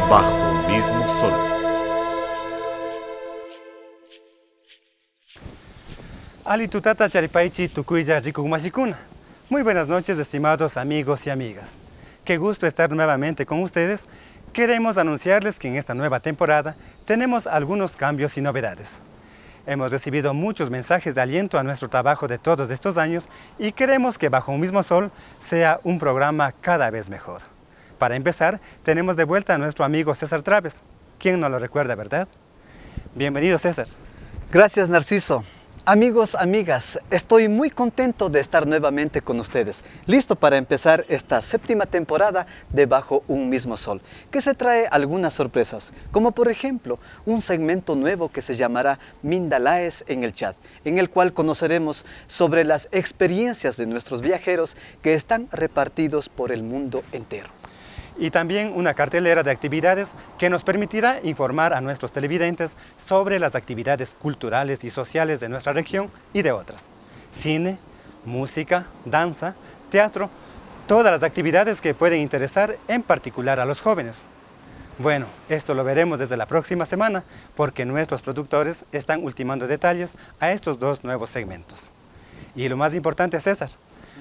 bajo un mismo sol. Ali tutata charipaichi tukuya rikukumashikuna. Muy buenas noches, estimados amigos y amigas. Qué gusto estar nuevamente con ustedes. Queremos anunciarles que en esta nueva temporada tenemos algunos cambios y novedades. Hemos recibido muchos mensajes de aliento a nuestro trabajo de todos estos años y queremos que Bajo un mismo sol sea un programa cada vez mejor. Para empezar, tenemos de vuelta a nuestro amigo César Traves. ¿Quién no lo recuerda, verdad? Bienvenido, César. Gracias, Narciso. Amigos, amigas, estoy muy contento de estar nuevamente con ustedes, listo para empezar esta séptima temporada de Bajo un mismo sol, que se trae algunas sorpresas, como por ejemplo un segmento nuevo que se llamará Mindalaes en el chat, en el cual conoceremos sobre las experiencias de nuestros viajeros que están repartidos por el mundo entero. Y también una cartelera de actividades que nos permitirá informar a nuestros televidentes sobre las actividades culturales y sociales de nuestra región y de otras. Cine, música, danza, teatro, todas las actividades que pueden interesar en particular a los jóvenes. Bueno, esto lo veremos desde la próxima semana porque nuestros productores están ultimando detalles a estos dos nuevos segmentos. Y lo más importante, César,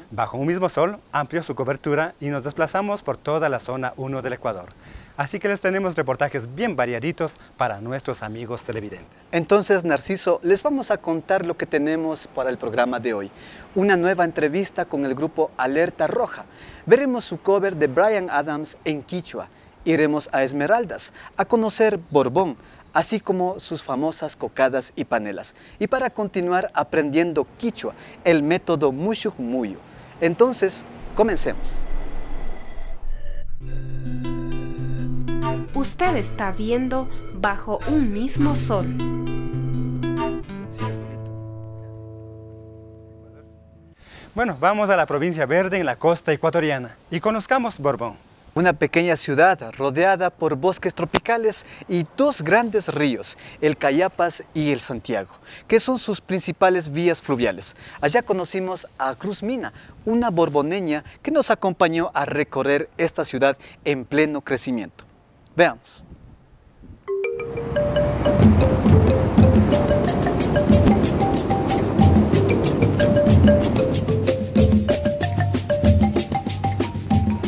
Bajo un mismo sol amplió su cobertura y nos desplazamos por toda la zona 1 del Ecuador. Así que les tenemos reportajes bien variaditos para nuestros amigos televidentes. Entonces, Narciso, les vamos a contar lo que tenemos para el programa de hoy. Una nueva entrevista con el grupo Alerta Roja. Veremos su cover de Bryan Adams en quichua. Iremos a Esmeraldas a conocer Borbón, así como sus famosas cocadas y panelas. Y para continuar aprendiendo quichua, el método Mushuk Muyo. Entonces, comencemos. Usted está viendo Bajo un mismo sol. Bueno, vamos a la provincia verde en la costa ecuatoriana y conozcamos Borbón. Una pequeña ciudad rodeada por bosques tropicales y dos grandes ríos, el Cayapas y el Santiago, que son sus principales vías fluviales. Allá conocimos a Cruz Mina, una borboneña que nos acompañó a recorrer esta ciudad en pleno crecimiento. Veamos.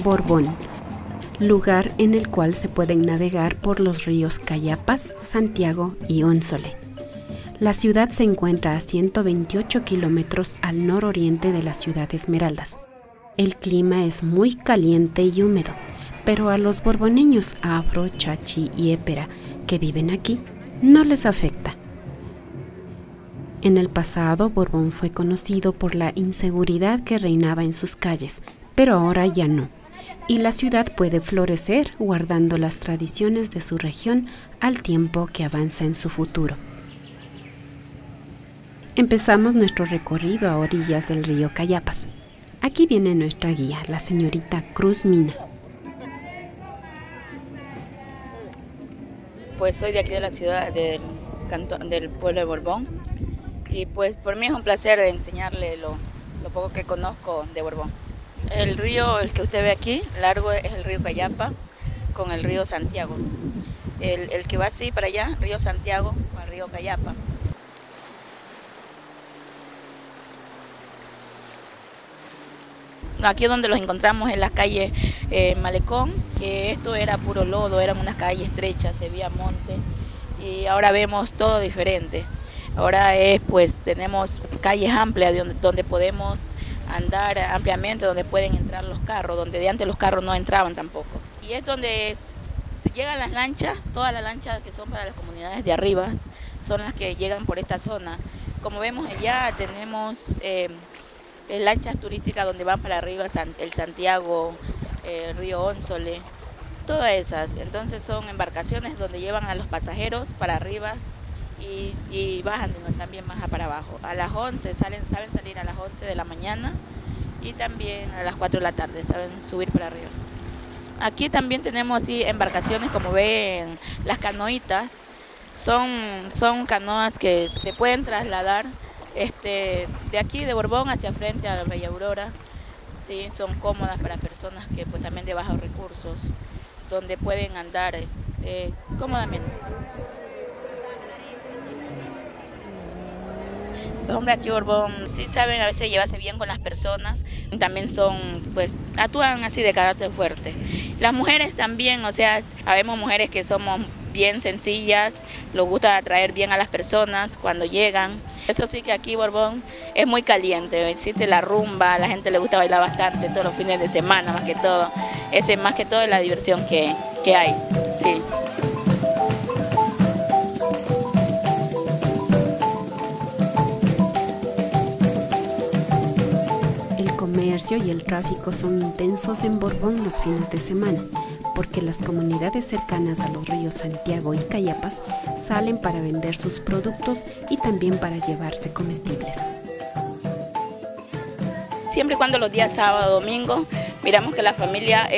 Borbón, lugar en el cual se pueden navegar por los ríos Cayapas, Santiago y Ónsole. La ciudad se encuentra a 128 kilómetros al nororiente de la ciudad de Esmeraldas. El clima es muy caliente y húmedo, pero a los borboneños afro, chachi y épera que viven aquí no les afecta. En el pasado, Borbón fue conocido por la inseguridad que reinaba en sus calles, pero ahora ya no. Y la ciudad puede florecer guardando las tradiciones de su región al tiempo que avanza en su futuro. Empezamos nuestro recorrido a orillas del río Cayapas. Aquí viene nuestra guía, la señorita Cruz Mina. Pues soy de aquí de la ciudad del pueblo de Borbón y pues por mí es un placer de enseñarle lo poco que conozco de Borbón. El río, el que usted ve aquí, largo, es el río Cayapa con el río Santiago. El que va así para allá, río Santiago con el río Cayapa. Aquí donde los encontramos en la calle Malecón, que esto era puro lodo, eran unas calles estrechas, se veía monte y ahora vemos todo diferente. Ahora tenemos calles amplias donde podemos andar ampliamente, donde pueden entrar los carros, donde de antes los carros no entraban tampoco. Y es donde se llegan las lanchas, todas las lanchas que son para las comunidades de arriba, son las que llegan por esta zona. Como vemos allá tenemos lanchas turísticas donde van para arriba el Santiago, el río Ónsole, todas esas. Entonces son embarcaciones donde llevan a los pasajeros para arriba y bajan también más para abajo. A las 11 saben salir a las 11 de la mañana y también a las 4 de la tarde saben subir para arriba. Aquí también tenemos así embarcaciones, como ven, las canoitas. Son canoas que se pueden trasladar de aquí de Borbón hacia frente a la Bella Aurora. Sí, son cómodas para personas que pues también de bajos recursos, donde pueden andar cómodamente. Los hombres aquí Borbón sí saben a veces llevarse bien con las personas, también son, pues, actúan así de carácter fuerte. Las mujeres también, o sea, habemos mujeres que somos bien sencillas, nos gusta atraer bien a las personas cuando llegan. Eso sí que aquí Borbón es muy caliente, existe la rumba, a la gente le gusta bailar bastante todos los fines de semana más que todo. Ese más que todo es la diversión que hay, sí. El comercio y el tráfico son intensos en Borbón los fines de semana, porque las comunidades cercanas a los ríos Santiago y Cayapas salen para vender sus productos y también para llevarse comestibles. Siempre y cuando los días sábado, domingo, miramos que la familia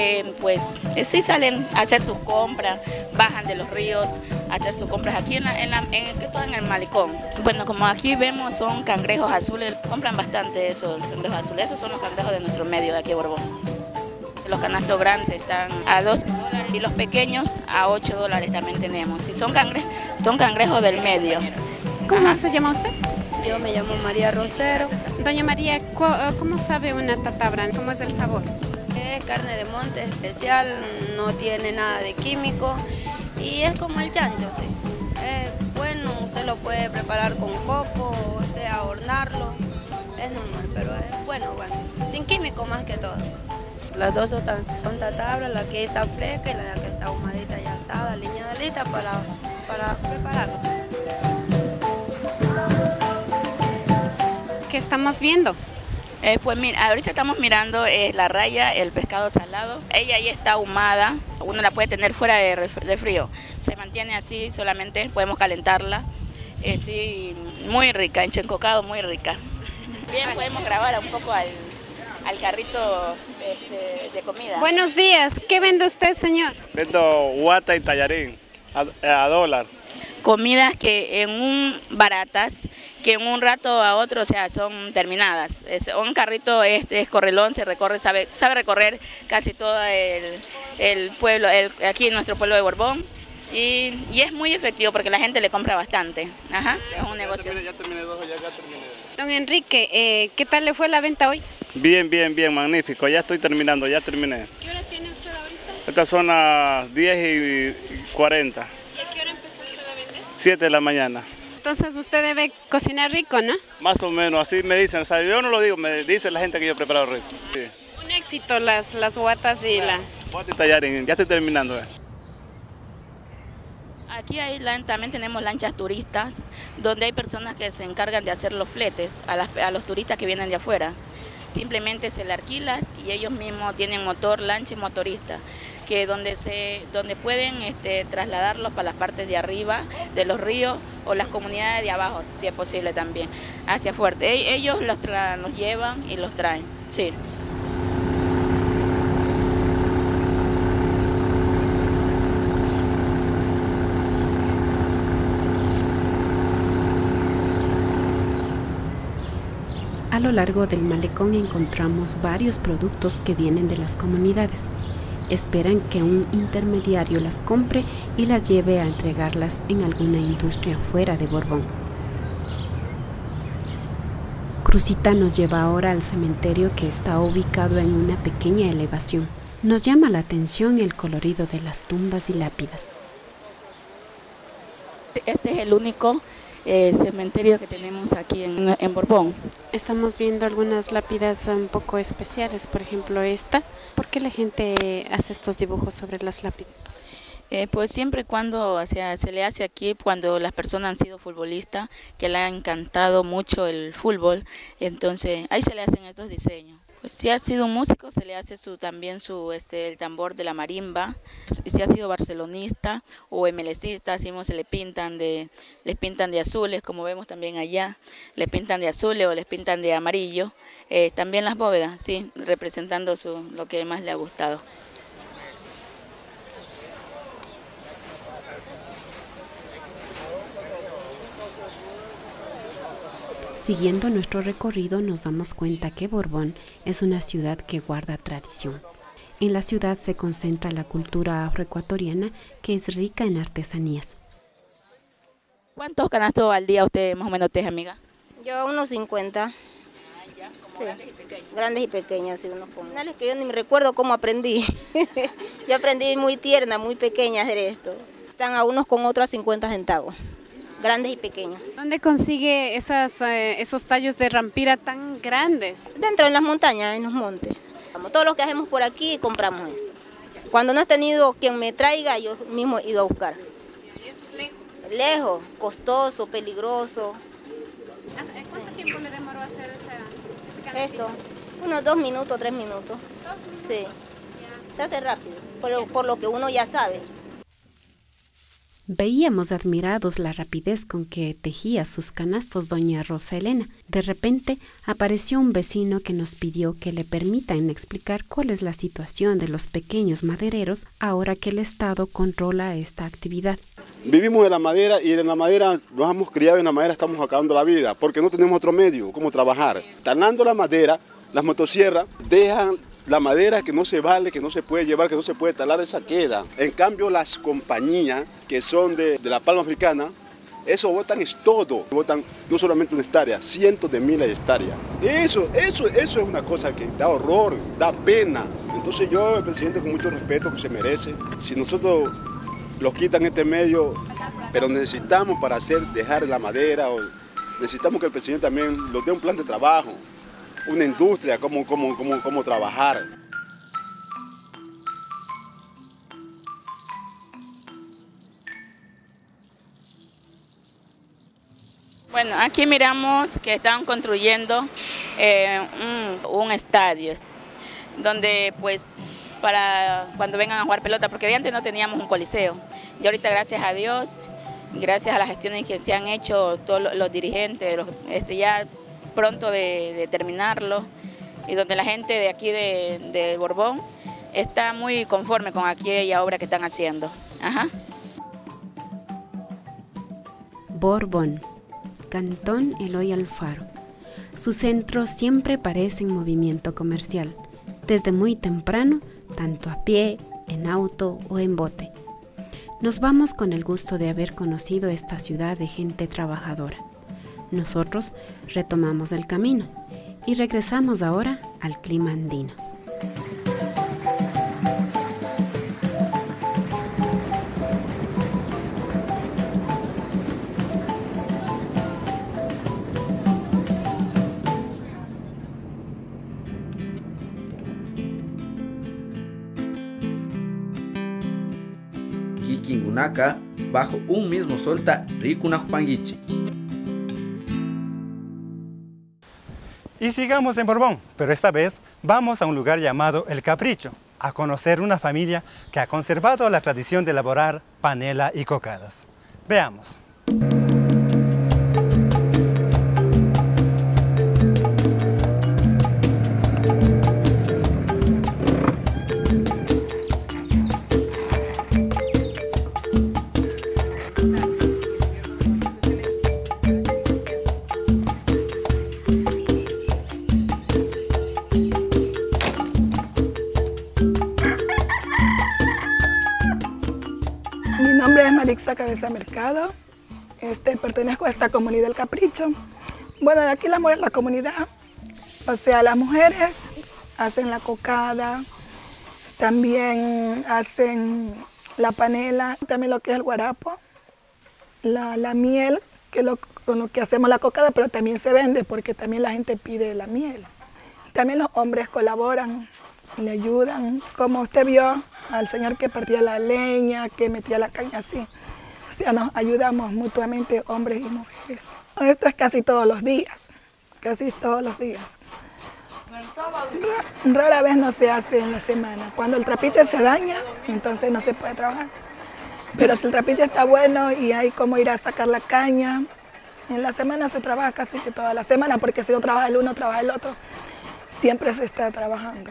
sí salen a hacer sus compras, bajan de los ríos a hacer sus compras aquí en el malecón. Bueno, como aquí vemos son cangrejos azules, compran bastante esos cangrejos azules, esos son los cangrejos de nuestro medio de aquí de Borbón. Los canastos grandes están a $2 y los pequeños a $8 también tenemos. Y son cangrejos del medio. ¿Cómo se llama usted? Yo me llamo María Rosero. Doña María, ¿cómo sabe una tatabra? ¿Cómo es el sabor? Es carne de monte especial, no tiene nada de químico y es como el chancho, sí. Bueno, usted lo puede preparar con coco, o sea, hornarlo. Es normal, pero es bueno, sin químico más que todo. Las dos son tatabras, la que está fresca y la que está ahumadita y asada, liñada lista para prepararlo. ¿Qué estamos viendo? Pues mira, ahorita estamos mirando la raya, el pescado salado. Ella ahí está ahumada, uno la puede tener fuera de frío. Se mantiene así, solamente podemos calentarla. Sí, muy rica, enchencocado, muy rica. Bien, podemos grabar un poco al carrito de comida. Buenos días, ¿qué vende usted, señor? Vendo guata y tallarín a $1. Comidas que baratas, que en un rato a otro, o sea, son terminadas. Un carrito es correlón, sabe recorrer casi todo el pueblo, aquí en nuestro pueblo de Borbón. Y es muy efectivo porque la gente le compra bastante. Ajá, es un negocio. Ya terminé dos, ya terminé. Don Enrique, ¿qué tal le fue la venta hoy? Bien, magnífico. Ya estoy terminando, ya terminé. ¿Qué hora tiene usted ahorita? Estas son las 10:40. ¿Y a qué hora empezó usted a vender? 7 de la mañana. Entonces usted debe cocinar rico, ¿no? Más o menos, así me dicen. O sea, yo no lo digo, me dice la gente que yo preparo rico. Sí. Un éxito las guatas y la... Guata y tallarín, ya estoy terminando. Aquí también tenemos lanchas turistas, donde hay personas que se encargan de hacer los fletes a los turistas que vienen de afuera. Simplemente se le alquilas y ellos mismos tienen motor, lancha y motorista, que donde pueden trasladarlos para las partes de arriba de los ríos o las comunidades de abajo, si es posible también, hacia fuerte. Ellos los llevan y los traen, sí. A lo largo del malecón encontramos varios productos que vienen de las comunidades. Esperan que un intermediario las compre y las lleve a entregarlas en alguna industria fuera de Borbón. Cruzita nos lleva ahora al cementerio que está ubicado en una pequeña elevación. Nos llama la atención el colorido de las tumbas y lápidas. Este es el único cementerio que tenemos aquí en Borbón. Estamos viendo algunas lápidas un poco especiales, por ejemplo esta. ¿Por qué la gente hace estos dibujos sobre las lápidas? Pues siempre y cuando, o sea, se le hace aquí cuando las personas han sido futbolistas, que le ha encantado mucho el fútbol, entonces ahí se le hacen estos diseños. Pues si ha sido un músico, se le hace también el tambor de la marimba. Si ha sido barcelonista o emelecista, se les pintan de azules, como vemos también allá, les pintan de azules o les pintan de amarillo. También las bóvedas, sí, representando lo que más le ha gustado. Siguiendo nuestro recorrido nos damos cuenta que Borbón es una ciudad que guarda tradición. En la ciudad se concentra la cultura afroecuatoriana, que es rica en artesanías. ¿Cuántos canastos al día usted más o menos teje, amiga? Yo unos 50. Sí. Grandes y pequeños. Grandes y pequeños, sí, unos comunales que yo ni me recuerdo cómo aprendí. Yo aprendí muy tierna, muy pequeña a hacer esto. Están a unos con otros a 50 centavos, grandes y pequeños. ¿Dónde consigue esos tallos de rampira tan grandes? Dentro en las montañas, en los montes. Todo lo que hacemos por aquí compramos esto. Cuando no he tenido quien me traiga, yo mismo he ido a buscar. ¿Y eso es lejos? Lejos, costoso, peligroso. ¿Cuánto tiempo le demoró hacer ese canastito? Esto, unos 2 minutos, 3 minutos. Sí, se hace rápido, por lo que uno ya sabe. Veíamos admirados la rapidez con que tejía sus canastos doña Rosa Elena. De repente apareció un vecino que nos pidió que le permitan explicar cuál es la situación de los pequeños madereros ahora que el Estado controla esta actividad. Vivimos de la madera y en la madera nos hemos criado y en la madera estamos acabando la vida porque no tenemos otro medio como trabajar. Talando la madera, las motosierras dejan la madera que no se vale, que no se puede llevar, que no se puede talar, esa queda. En cambio, las compañías que son de la palma africana, eso botan es todo. Botan no solamente una hectárea, cientos de miles de hectáreas. Eso es una cosa que da horror, da pena. Entonces yo, el presidente, con mucho respeto que se merece, si nosotros los quitan este medio, pero necesitamos para dejar la madera, o necesitamos que el presidente también nos dé un plan de trabajo, una industria, cómo trabajar. Bueno, aquí miramos que están construyendo un estadio, donde pues para cuando vengan a jugar pelota, porque de antes no teníamos un coliseo. Y ahorita gracias a Dios, gracias a las gestiones que se han hecho todos los dirigentes, ya pronto de terminarlo, y donde la gente de aquí de Borbón está muy conforme con aquella obra que están haciendo. Ajá. Borbón, Cantón Eloy Alfaro. Su centro siempre parece en movimiento comercial, desde muy temprano, tanto a pie, en auto o en bote. Nos vamos con el gusto de haber conocido esta ciudad de gente trabajadora. Nosotros retomamos el camino y regresamos ahora al clima andino. Kikingunaka, bajo un mismo solta Rikunajpangichi. Y sigamos en Borbón, pero esta vez vamos a un lugar llamado El Capricho, a conocer una familia que ha conservado la tradición de elaborar panela y cocadas. Veamos. Mi nombre es Marixa Cabeza Mercado, pertenezco a esta comunidad del Capricho. Bueno, de aquí la comunidad, o sea, las mujeres hacen la cocada, también hacen la panela, también lo que es el guarapo, la miel, que con lo que hacemos la cocada, pero también se vende porque también la gente pide la miel. También los hombres colaboran, le ayudan, como usted vio al señor que partía la leña, que metía la caña así. O sea, nos ayudamos mutuamente, hombres y mujeres. Esto es casi todos los días, casi todos los días. Rara vez no se hace en la semana. Cuando el trapiche se daña, entonces no se puede trabajar. Pero si el trapiche está bueno y hay como ir a sacar la caña, en la semana se trabaja casi que toda la semana, porque si no trabaja el uno, trabaja el otro. Siempre se está trabajando.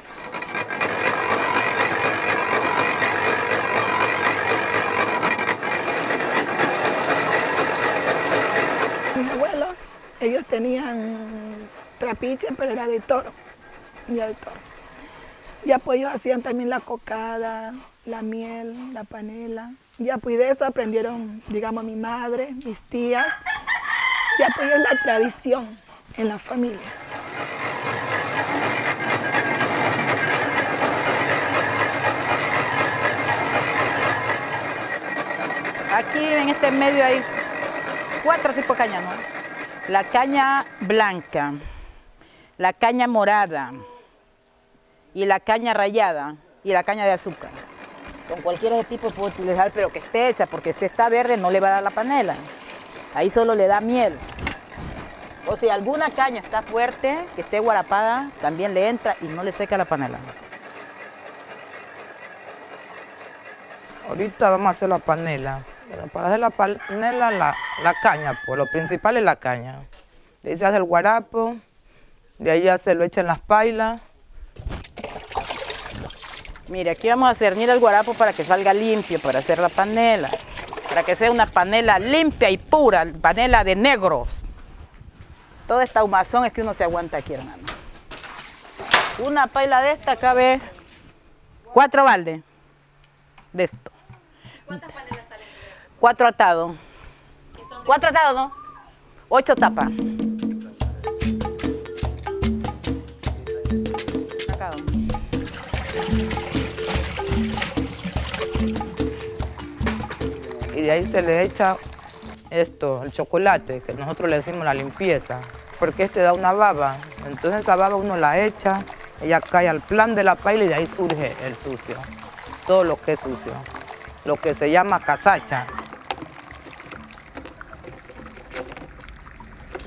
Mis abuelos, ellos tenían trapiche, pero era de toro, ya de toro. Ya pues ellos hacían también la cocada, la miel, la panela. Ya pues de eso aprendieron, digamos, mi madre, mis tías. Ya pues es la tradición en la familia. Aquí en este medio hay 4 tipos de caña, ¿no? La caña blanca, la caña morada, y la caña rallada, y la caña de azúcar. Con cualquiera de tipo puedo utilizar, pero que esté hecha, porque si está verde no le va a dar la panela. Ahí solo le da miel. O si alguna caña está fuerte, que esté guarapada, también le entra y no le seca la panela. Ahorita vamos a hacer la panela. Pero para hacer la panela, la caña, pues lo principal es la caña. De ahí se hace el guarapo, de ahí ya se lo echan las pailas. Mire, aquí vamos a cernir el guarapo para que salga limpio, para hacer la panela. Para que sea una panela limpia y pura, panela de negros. Toda esta humazón es que uno se aguanta aquí, hermano. Una paila de esta cabe 4 baldes de esto. ¿Cuántas panelas salen? 4 atados. 4 atados, ¿no? 8 tapas. Sacado. Y de ahí se le echa esto, el chocolate, que nosotros le decimos la limpieza, porque este da una baba. Entonces esa baba uno la echa, ella cae al plan de la paila y de ahí surge el sucio. Todo lo que es sucio. Lo que se llama casacha.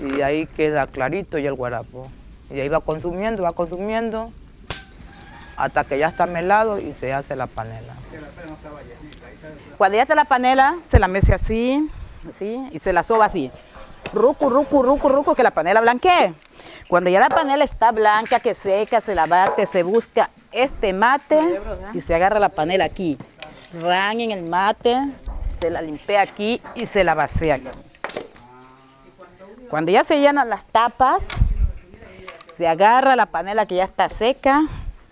Y ahí queda clarito y el guarapo. Y ahí va consumiendo, hasta que ya está melado y se hace la panela. Cuando ya está la panela, se la mece así, y se la soba así. Rucu, que la panela blanquee. Cuando ya la panela está blanca, que seca, se la bate, se busca este mate y se agarra la panela aquí. Ran en el mate, se la limpia aquí y se la vacía aquí. Cuando ya se llenan las tapas, se agarra la panela que ya está seca,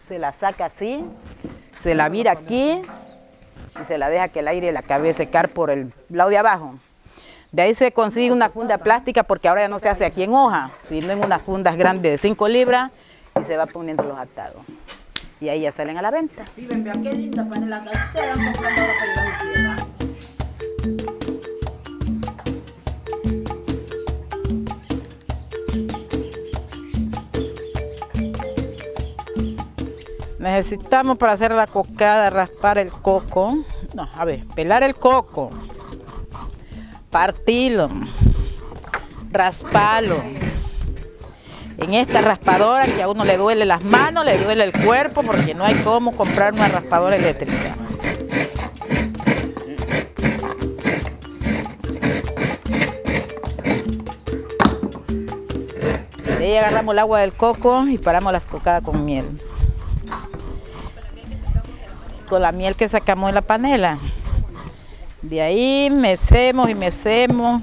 se la saca así, se la vira aquí y se la deja que el aire la acabe de secar por el lado de abajo. De ahí se consigue una funda plástica porque ahora ya no se hace aquí en hoja, sino en unas fundas grandes de 5 libras y se va poniendo los atados. Y ahí ya salen a la venta. Miren, vean qué linda panela que ustedes han comprado ahora para llevar a tierra. Necesitamos para hacer la cocada, raspar el coco. No, a ver, pelar el coco, partirlo, rasparlo. En esta raspadora que a uno le duele las manos, le duele el cuerpo, porque no hay cómo comprar una raspadora eléctrica. De ahí agarramos el agua del coco y paramos las cocadas con miel. Con la miel que sacamos de la panela. De ahí mecemos y mecemos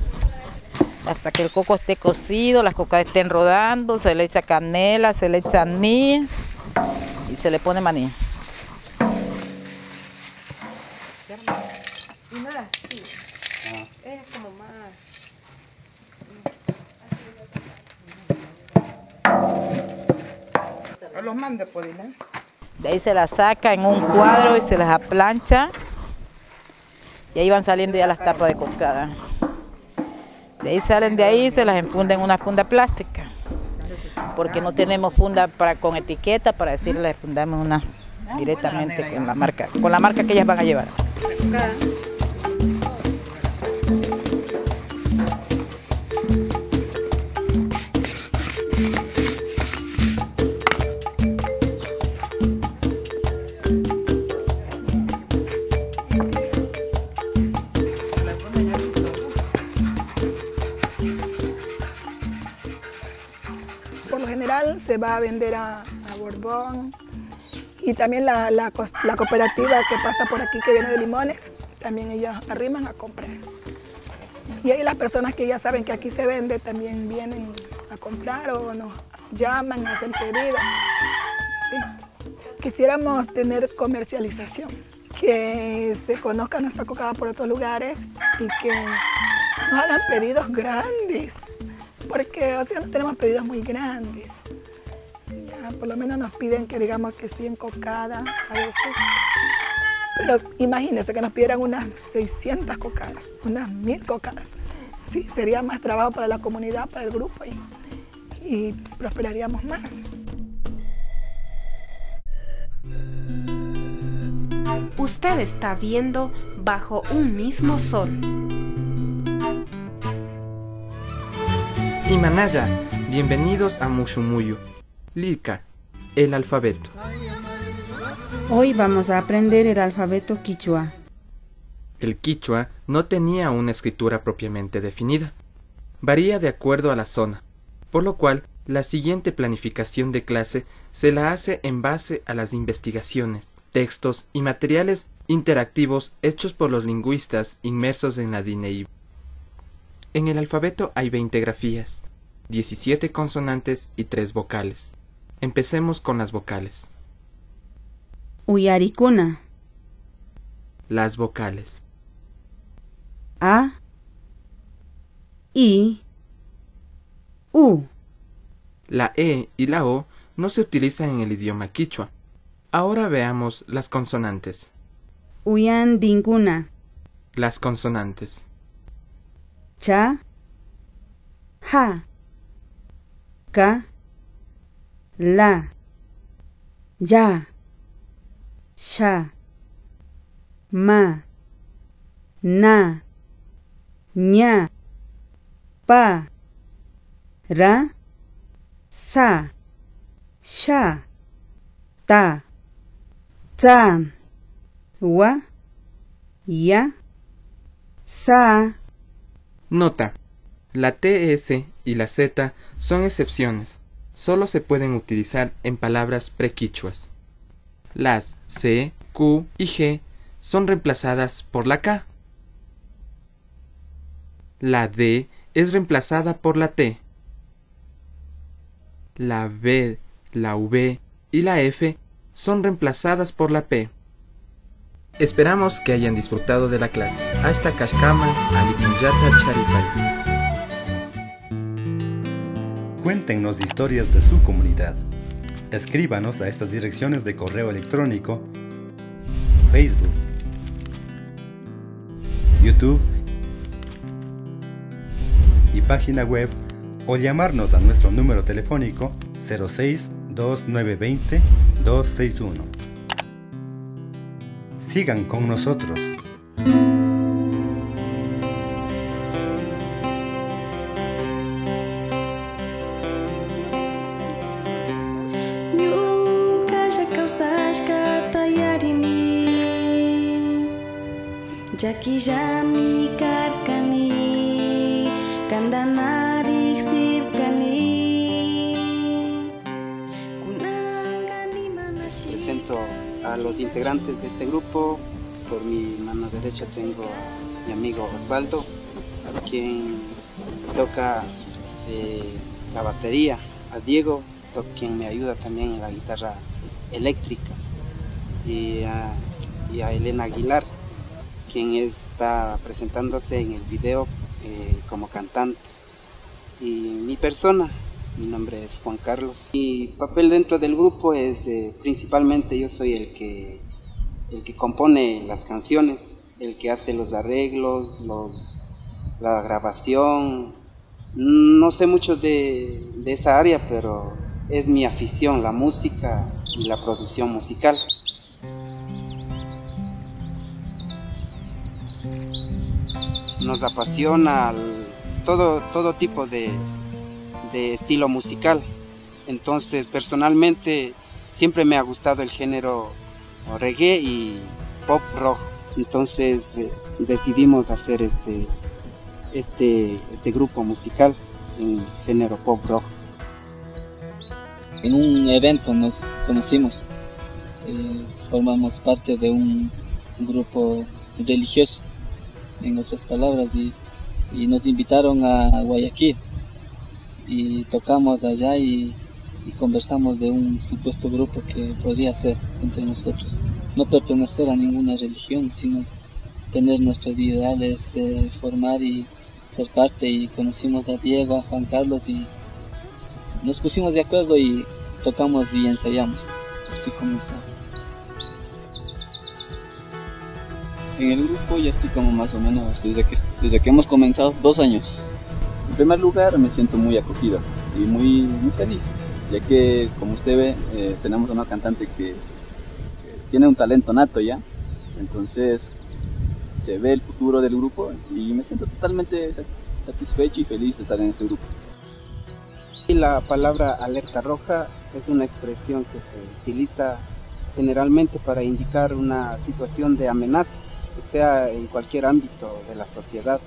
hasta que el coco esté cocido, las cocadas estén rodando, se le echa canela, se le echa anís y se le pone maní. Y no era así. Es como más. Los mande, pues, ¿no? De ahí se las saca en un cuadro y se las aplancha. Y ahí van saliendo ya las tapas de cocada. De ahí salen de ahí y se las enfunden en una funda plástica. Porque no tenemos funda con etiqueta para decirles, les fundamos una directamente con la marca que ellas van a llevar. Por lo general se va a vender a Borbón y también la cooperativa que pasa por aquí que viene de Limones, también ellos arriman a comprar. Y ahí las personas que ya saben que aquí se vende también vienen a comprar o nos llaman, hacen pedidos. Sí. quisiéramos tener comercialización, que se conozca nuestra cocada por otros lugares y que nos hagan pedidos grandes, porque o sea, no tenemos pedidos muy grandes. Ya, por lo menos nos piden que digamos que 100 cocadas a veces. Pero imagínense que nos pidieran unas 600 cocadas, unas 1000 cocadas. Sí, sería más trabajo para la comunidad, para el grupo y prosperaríamos más. Usted está viendo Bajo un mismo sol. Imanaya, bienvenidos a Mushumuyu. Lirka, el alfabeto. Hoy vamos a aprender el alfabeto quichua. El quichua no tenía una escritura propiamente definida. Varía de acuerdo a la zona, por lo cual la siguiente planificación de clase se la hace en base a las investigaciones, textos y materiales interactivos hechos por los lingüistas inmersos en la Dineib. En el alfabeto hay 20 grafías, 17 consonantes y 3 vocales. Empecemos con las vocales. Uyarikuna. Las vocales. A, I, U. La E y la O no se utilizan en el idioma quichua. Ahora veamos las consonantes. Uyandinguna. Las consonantes. Cha, Ja, Ka, La, Ya, Sha, Ma, Na, Ña, Pa, Ra, Sa, Sha, Ta, Tsa, Wa, Ya, Sa. Nota. La TS y la Z son excepciones. Solo se pueden utilizar en palabras prequichuas. Las C, Q y G son reemplazadas por la K. La D es reemplazada por la T. La B, la V y la F son reemplazadas por la P. Esperamos que hayan disfrutado de la clase. Hasta Kashkaman, Alipunyata Charipay. Cuéntenos historias de su comunidad. Escríbanos a estas direcciones de correo electrónico, Facebook, YouTube y página web, o llamarnos a nuestro número telefónico 06 2920 261. Sigan con nosotros. Jakijami karkani kandanari sirkani. Presento a los integrantes de este grupo. Por mi mano derecha tengo a mi amigo Osvaldo, quien toca la batería, a Diego, quien me ayuda también en la guitarra eléctrica, y a Elena Aguilar, quien está presentándose en el video como cantante. Y mi persona, mi nombre es Juan Carlos. Mi papel dentro del grupo es principalmente yo soy el que compone las canciones, el que hace los arreglos, la grabación. No sé mucho de esa área, pero es mi afición, la música y la producción musical. Nos apasiona todo tipo de estilo musical. Entonces, personalmente, siempre me ha gustado el género reggae y pop rock. Entonces, decidimos hacer este grupo musical en género pop rock. En un evento nos conocimos, formamos parte de un grupo religioso, en otras palabras, y nos invitaron a Guayaquil y tocamos allá y y conversamos de un supuesto grupo que podría ser entre nosotros. No pertenecer a ninguna religión, sino tener nuestros ideales, formar y ser parte. Y conocimos a Diego, a Juan Carlos y nos pusimos de acuerdo y tocamos y ensayamos. Así comenzamos. En el grupo ya estoy como más o menos desde que hemos comenzado 2 años. En primer lugar me siento muy acogido y muy feliz, ya que como usted ve tenemos una cantante que tiene un talento nato ya, entonces se ve el futuro del grupo y me siento totalmente satisfecho y feliz de estar en este grupo. Y la palabra alerta roja es una expresión que se utiliza generalmente para indicar una situación de amenaza, que sea en cualquier ámbito de la sociedad.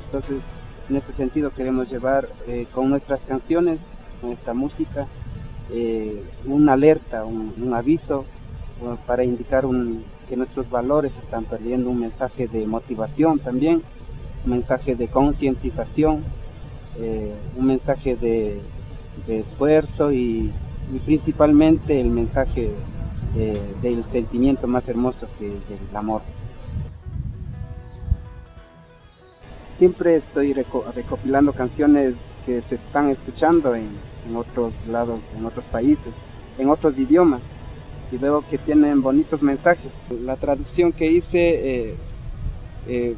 Entonces, en ese sentido queremos llevar con nuestras canciones, con esta música, una alerta, un aviso para indicar que nuestros valores están perdiendo, un mensaje de motivación también, un mensaje de concientización, un mensaje de esfuerzo y principalmente el mensaje del sentimiento más hermoso que es el amor. Siempre estoy recopilando canciones que se están escuchando en otros lados, en otros países, en otros idiomas, y veo que tienen bonitos mensajes. La traducción que hice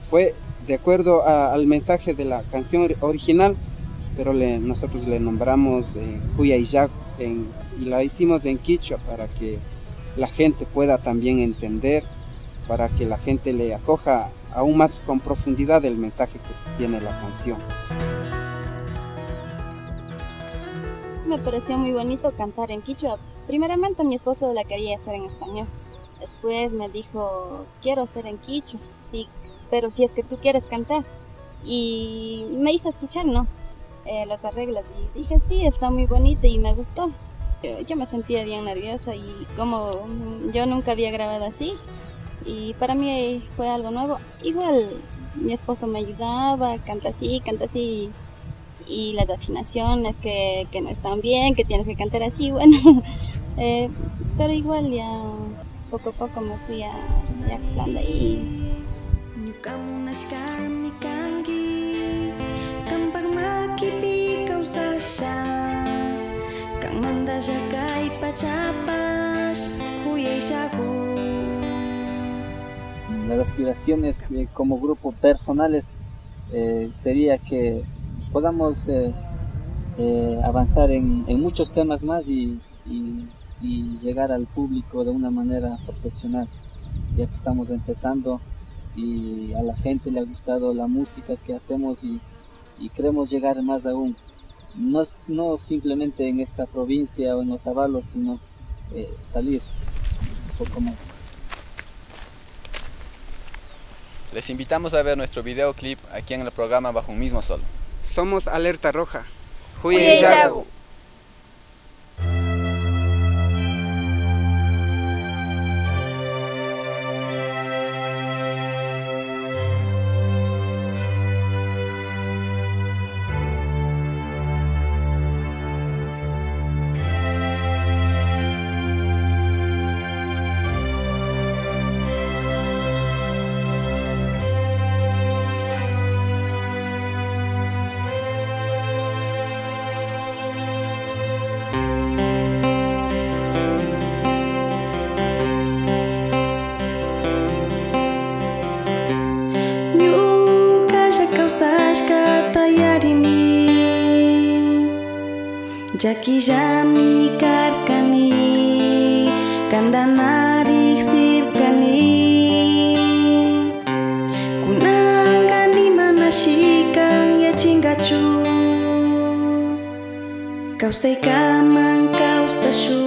fue de acuerdo al mensaje de la canción original, pero nosotros le nombramos Huyayagu y la hicimos en quichua para que la gente pueda también entender, para que la gente le acoja aún más con profundidad el mensaje que tiene la canción. Me pareció muy bonito cantar en quichua. Primeramente mi esposo la quería hacer en español. Después me dijo, quiero hacer en quichua, sí, pero si es que tú quieres cantar. Y me hizo escuchar, ¿no? Las arreglos y dije, sí, está muy bonito y me gustó. Yo me sentía bien nerviosa y como yo nunca había grabado así, y para mí fue algo nuevo. Igual mi esposo me ayudaba, canta así, y las afinaciones que no están bien, que tienes que cantar así, bueno, pero igual ya poco a poco me fui acoplando ahí. Las aspiraciones como grupo personales sería que podamos avanzar en muchos temas más y llegar al público de una manera profesional, ya que estamos empezando y a la gente le ha gustado la música que hacemos y queremos llegar más aún, no simplemente en esta provincia o en Otavalo, sino salir un poco más. Les invitamos a ver nuestro videoclip aquí en el programa Bajo un Mismo Sol. Somos Alerta Roja. Huyayagu. Jakijami karkani kandanari sirkani kunangani manashikang ya chingachu kausai kamang kausashu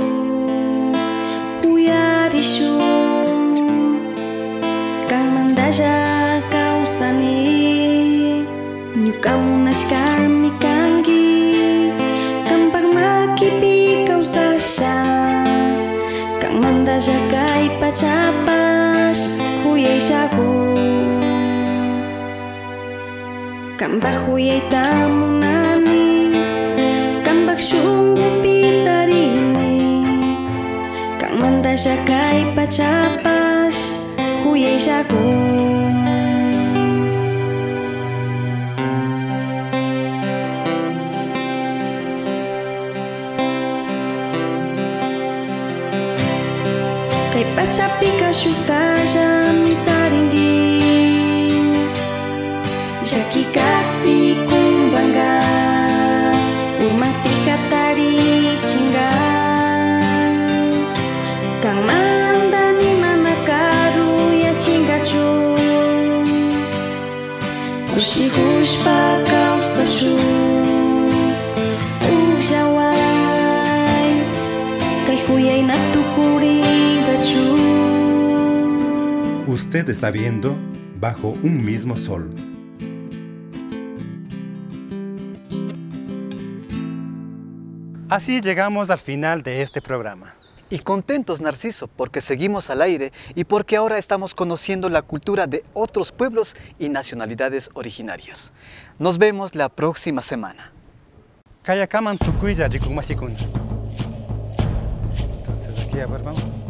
huyarishu kang mandaja kausani nyukamunashkami kangi kipi kau sasha kang manda jagai pacapas Huyayagu kambak huyay tamunani kambak syunggu pitari mandalla kay pachapash kuyayllagun. Kay pachapika shutalla mitaringi Yakikapi kumbanga Urman pijatari chinga Kang manda ni manakaru ya chingachu Ushihushpa kausashu Ujawai Kay huyay natukuringachu. Usted está viendo Bajo un mismo sol. Así llegamos al final de este programa. Y contentos, Narciso, porque seguimos al aire y porque ahora estamos conociendo la cultura de otros pueblos y nacionalidades originarias. Nos vemos la próxima semana. Kayakaman Tsukuya Rikumashikun. Entonces aquí a ver, vamos.